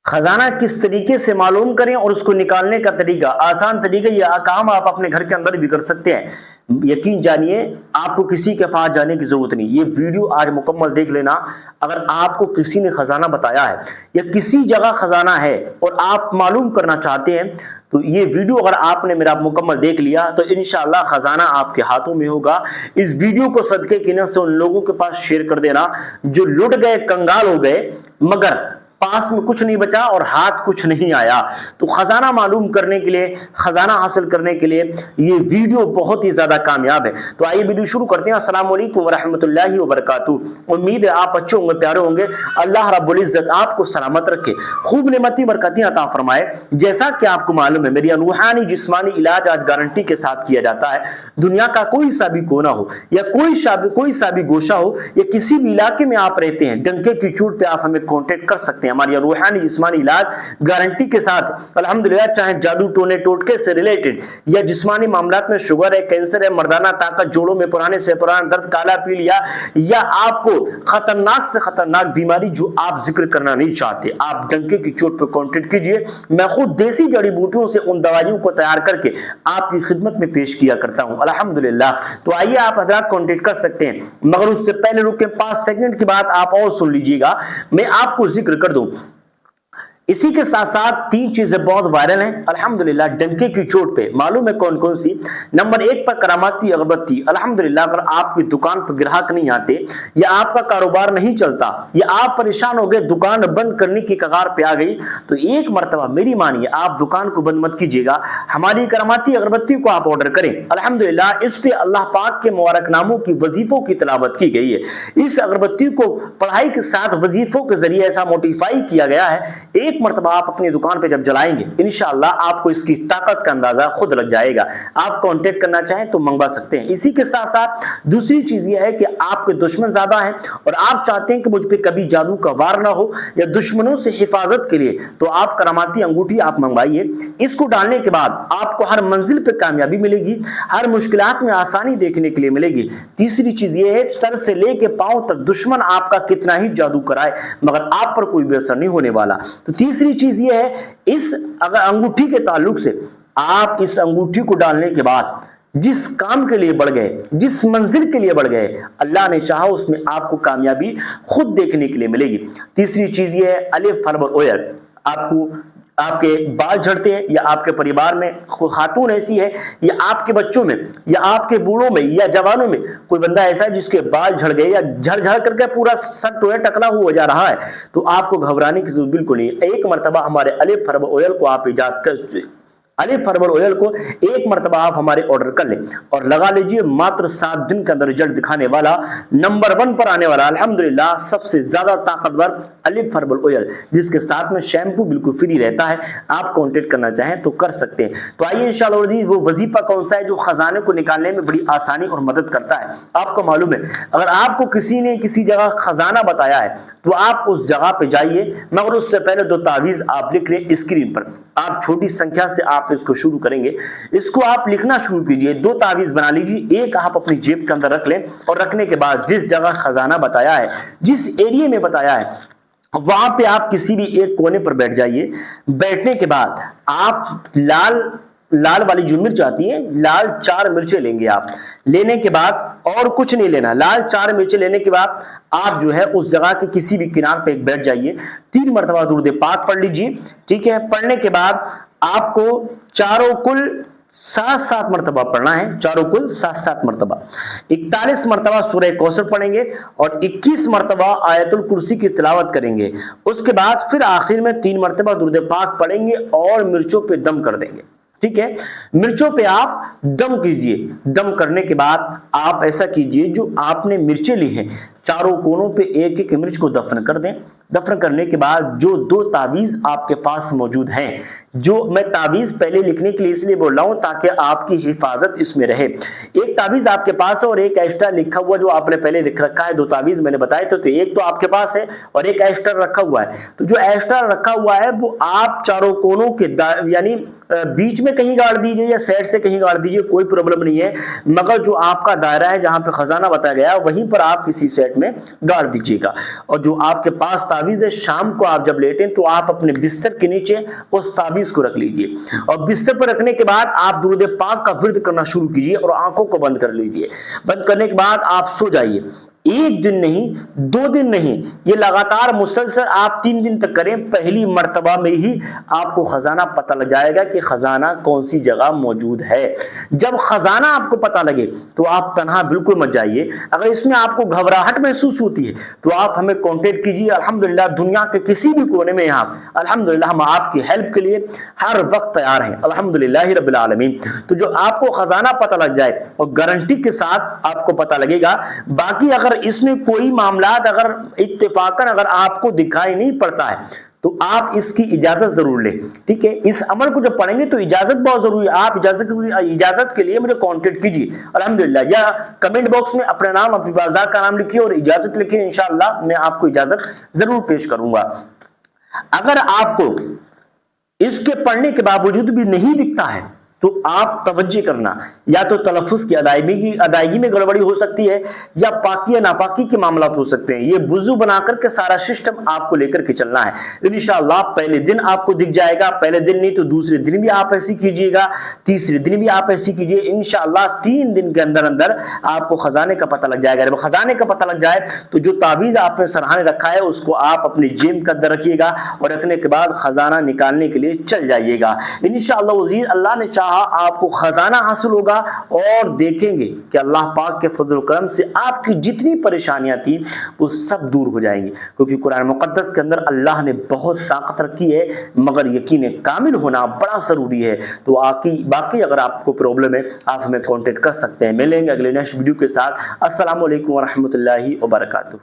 खजाना किस तरीके से मालूम करें और उसको निकालने का तरीका, आसान तरीका, यह काम आप अपने घर के अंदर भी कर सकते हैं। यकीन जानिए, आपको किसी के पास जाने की जरूरत नहीं। ये वीडियो आज मुकम्मल देख लेना। अगर आपको किसी ने खजाना बताया है या किसी जगह खजाना है और आप मालूम करना चाहते हैं, तो ये वीडियो अगर आपने मेरा मुकम्मल देख लिया तो इंशाअल्लाह खजाना आपके हाथों में होगा। इस वीडियो को सदके की नियत से उन लोगों के पास शेयर कर देना जो लुट गए, कंगाल हो गए, मगर पास में कुछ नहीं बचा और हाथ कुछ नहीं आया। तो खजाना मालूम करने के लिए, खजाना हासिल करने के लिए ये वीडियो बहुत ही ज्यादा कामयाब है। तो आइए वीडियो शुरू करते हैं। अस्सलाम वालेकुम वरहमतुल्लाहि वबरकातुहू। उम्मीद है आप अच्छे होंगे, प्यारे होंगे। अल्लाह रब्बुल इज्जत आपको सलामत रखे, खूब नेमती बरकतें अता फरमाए। जैसा कि आपको मालूम है, मेरी रूहानी जिस्मानी इलाज आज गारंटी के साथ किया जाता है। दुनिया का कोई सा भी कोना हो या कोई सा भी गोशा हो या किसी भी इलाके में आप रहते हैं, डंके की चोट पे आप हमें कांटेक्ट कर सकते हैं। हमारी रूहानी जिस्मानी इलाज गारंटी के साथ अल्हम्दुलिल्लाह, चाहे जादू टोने टोटके से रिलेटेड या जिस्मानी मामलात में शुगर है, कैंसर है, मर्दाना ताकत, जोड़ों में पुराने से पुराना दर्द, काला पील या आपको खतरनाक से खतरनाक बीमारी जो आप जिक्र करना नहीं चाहते, आप डंके की चोट पर कांटेक्ट कीजिए। मैं खुद देसी जड़ी बूटियों से उन दवाइयों को तैयार करके आपकी खिदमत में पेश किया करता हूं अल्हम्दुलिल्लाह। तो आइए आप हजरात कांटेक्ट कर सकते हैं, मगर उससे पहले रुके 5 सेकंड की बात आप और सुन लीजिएगा, मैं आपको जिक्र कर दूं। इसी के साथ साथ 3 चीजें बहुत वायरल हैं अल्हम्दुलिल्लाह डंके की चोट पे। मालूम है कौन कौन सी? नंबर 1 पर करामाती अगरबत्ती। अल्हम्दुलिल्लाह, अगर आपकी दुकान पर ग्राहक नहीं आते या आपका कारोबार नहीं चलता या आप परेशान हो गए, दुकान बंद करने की कगार पे आ गई, तो एक मरतबा मेरी मानिए, आप दुकान को बंद मत कीजिएगा, हमारी करामाती अगरबत्ती को आप ऑर्डर करें। अल्हम्दुलिल्लाह, इस पे अल्लाह पाक के मुबारक नामों की वजीफों की तिलावत की गई है। इस अगरबत्ती को पढ़ाई के साथ वजीफों के जरिए ऐसा मोटिफाई किया गया है, एक मरतबा आप अपनी दुकान पे जब जलाएंगे इंशाअल्लाह आपको इसकी ताकत का अंदाजा खुद लग जाएगा। आप कांटेक्ट करना चाहें तो मंगवा सकते हैं। इसी के साथ साथ दूसरी चीज यह है कि आपके दुश्मन ज्यादा हैं और आप चाहते हैं कि मुझ पे कभी जादू का वार ना हो या दुश्मनों से हिफाजत के लिए, तो आप करामाती अंगूठी आप मंगवाइए। इसको डालने के बाद आपको हर मंजिल पे कामयाबी मिलेगी, हर मुश्किलात में आसानी देखने के लिए मिलेगी। तीसरी चीज यह है, सर से लेके पांव तक दुश्मन आपका कितना ही जादू कराए मगर आप पर कोई भी असर नहीं होने वाला। तो तीसरी चीज ये है, इस अगर अंगूठी के ताल्लुक से आप इस अंगूठी को डालने के बाद जिस काम के लिए बढ़ गए, जिस मंजिल के लिए बढ़ गए, अल्लाह ने चाहा उसमें आपको कामयाबी खुद देखने के लिए मिलेगी। तीसरी चीज ये है, अलिफ हर्बल ऑयल। आपको आपके बाल झड़ते हैं या आपके परिवार में खातून ऐसी है या आपके बच्चों में या आपके बूढ़ों में या जवानों में कोई बंदा ऐसा है जिसके बाल झड़ गए या झड़ झड़ करके पूरा सर टोया टकला हुआ जा रहा है, तो आपको घबराने की जरूरत बिल्कुल नहीं। एक मरतबा हमारे अलिफ हर्बल ऑयल को आप इजाद कर, अलिफ हर्बल ऑयल को एक मरतबा आप हमारे ऑर्डर कर लें और लगा लीजिए। मात्र 7 दिन के अंदर रिजल्ट दिखाने वाला, नंबर 1 पर आने वाला अल्हम्दुलिल्लाह सबसे ज्यादा ताकतवर अलिफ हर्बल ऑयल, जिसके साथ में शैम्पू बिल्कुल फ्री रहता है। आप कांटेक्ट करना चाहें तो कर सकते हैं। तो आइए इंशाअल्लाह, वो वजीफा कौन सा है जो खजाने को निकालने में बड़ी आसानी और मदद करता है? आपको मालूम है, अगर आपको किसी ने किसी जगह खजाना बताया है तो आप उस जगह पे जाइए, मगर उससे पहले 2 तावीज आप लिख लें स्क्रीन पर। आप छोटी संख्या से आप इसको शुरू करेंगे, इसको आप लिखना शुरू कीजिए। 2 तावीज बना लीजिए, एक आप अपनी जेब के अंदर रख लें और रखने के बाद जिस जगह खजाना बताया है, जिस एरिया में बताया है, वहां पे आप किसी भी एक कोने पर बैठ जाइए। बैठने के बाद आप लाल वाली जो मिर्च आती है, लाल 4 मिर्चें लेंगे आप। लेने के बाद और कुछ नहीं लेना, लाल 4 मिर्चें लेने के बाद आप जो है उस जगह के किसी भी किनार पे बैठ जाइए। 3 मरतबा दुरूद पाक पढ़ लीजिए, ठीक है। पढ़ने के बाद आपको चारों कुल 7-7 मरतबा पढ़ना है, चारों कुल 7-7 मरतबा। 41 मरतबा सूरह कौसर पढ़ेंगे और 21 मरतबा आयतुल कुर्सी की तिलावत करेंगे। उसके बाद फिर आखिर में 3 मरतबा दुरूद पाक पढ़ेंगे और मिर्चों पे दम कर देंगे, ठीक है। मिर्चों पे आप दम कीजिए। दम करने के बाद आप ऐसा कीजिए, जो आपने मिर्चें ली हैं चारों कोनों पे एक एक मिर्च को दफन कर दें। दफन करने के बाद जो 2 तावीज आपके पास मौजूद हैं, जो मैं तावीज पहले लिखने के लिए इसलिए बोल रहा हूं ताकि आपकी हिफाजत इसमें रहे। एक तावीज आपके पास है और एक एक्स्ट्रा लिखा हुआ जो आपने पहले लिख रखा है। 2 तावीज मैंने बताए थे, तो एक तो आपके पास है और एक एक्स्ट्रा रखा हुआ है। तो जो एक्स्ट्रा रखा हुआ है वो आप चारों कोनों के यानी बीच में कहीं गाड़ दीजिए या साइड से कहीं गाड़ दीजिए, कोई प्रॉब्लम नहीं है, मगर जो आपका دائرہ ہے جہاں پہ خزانہ بتایا گیا وہیں پر آپ کسی سیٹ میں گاڑ دیجیے گا. اور جو آپ کے پاس تعویذ ہے شام کو آپ جب لیٹیں تو آپ اپنے بستر کے نیچے اس تعویذ کو رکھ لیجیے اور بستر پر رکھنے کے بعد آپ درود پاک کا ورد کرنا شروع کیجیے اور آنکھوں کو بند کر لیجیے. بند کرنے کے بعد آپ سو جائیے. ایک دن نہیں 2 دن نہیں یہ لگاتار مسلسل آپ 3 دن تک کریں. پہلی مرتبہ میں ہی آپ کو خزانہ پتہ لگ جائے گا کہ خزانہ کون سی جگہ موجود ہے. جب خزانہ آپ کو پتہ لگے تو آپ تنہا بالکل مت جائیے. اگر اس میں آپ کو گھبراہٹ محسوس ہوتی ہے تو آپ ہمیں کانٹیکٹ کیجیے. الحمدللہ دنیا کے کسی بھی کونے میں آپ الحمدللہ ہم آپ کی ہیلپ کے لیے ہر وقت تیار ہیں الحمدللہ رب العالمین. تو جو آپ کو خزانہ پتہ لگ جائے اور گارنٹی کے ساتھ آپ کو پتہ لگے گا. باقی اگر اس میں کوئی معاملات اگر اتفاقاً اگر آپ کو دکھائی نہیں پڑتا ہے تو آپ اس کی اجازت ضرور لیں. ٹھیک ہے, اس عمل کو جب پڑھیں گے تو اجازت بہت ضروری ہے. آپ اجازت کے لیے مجھے کانٹیکٹ کیجیے الحمدللہ, یا کمنٹ باکس میں اپنا نام اپنی بازار کا نام لکھیے اور اجازت لکھیے. انشاءاللہ میں آپ کو اجازت ضرور پیش کروں گا. اگر آپ کو اس کے پڑھنے کے باوجود بھی نہیں دکھتا ہے تو آپ توجہ کرنا, یا تو تلفظ کی ادائیگی میں گڑبڑی ہو سکتی ہے یا پاکی یا ناپاکی کے معاملات ہو سکتے ہیں. یہ وضو بنا کر کے سارا سسٹم آپ کو لے کر کے چلنا ہے. انشاءاللہ پہلے دن آپ کو دکھ جائے گا, پہلے دن نہیں تو دوسرے دن بھی آپ ایسی کیجئے گا, تیسرے دن بھی آپ ایسی کیجئے. انشاءاللہ 3 دن کے اندر اندر آپ کو خزانے کا پتہ لگ جائے گا. جب خزانے کا پتہ لگ جائے تو جو تعویذ آپ نے سرہانے رکھا ہے اس کو آپ اپنی جیب کے اندر رکھیے گا اور رکھنے کے بعد خزانہ نکالنے کے لیے چل جائیے گا. انشاءاللہ عزیز اللہ نے چاہا آپ کو خزانہ حاصل ہوگا اور دیکھیں گے کہ اللہ پاک کے فضل و کرم سے آپ کی جتنی پریشانیاں تھیں وہ سب دور ہو جائیں گی. کیونکہ قرآن مقدس کے اندر اللہ نے بہت طاقت رکھی ہے, مگر یقین کامل ہونا بڑا ضروری ہے. تو باقی اگر آپ کو پرابلم ہے آپ ہمیں کانٹیکٹ کر سکتے ہیں. ملیں گے اگلے نیکسٹ ویڈیو کے ساتھ. السلام علیکم ورحمۃ اللہ وبرکاتہ.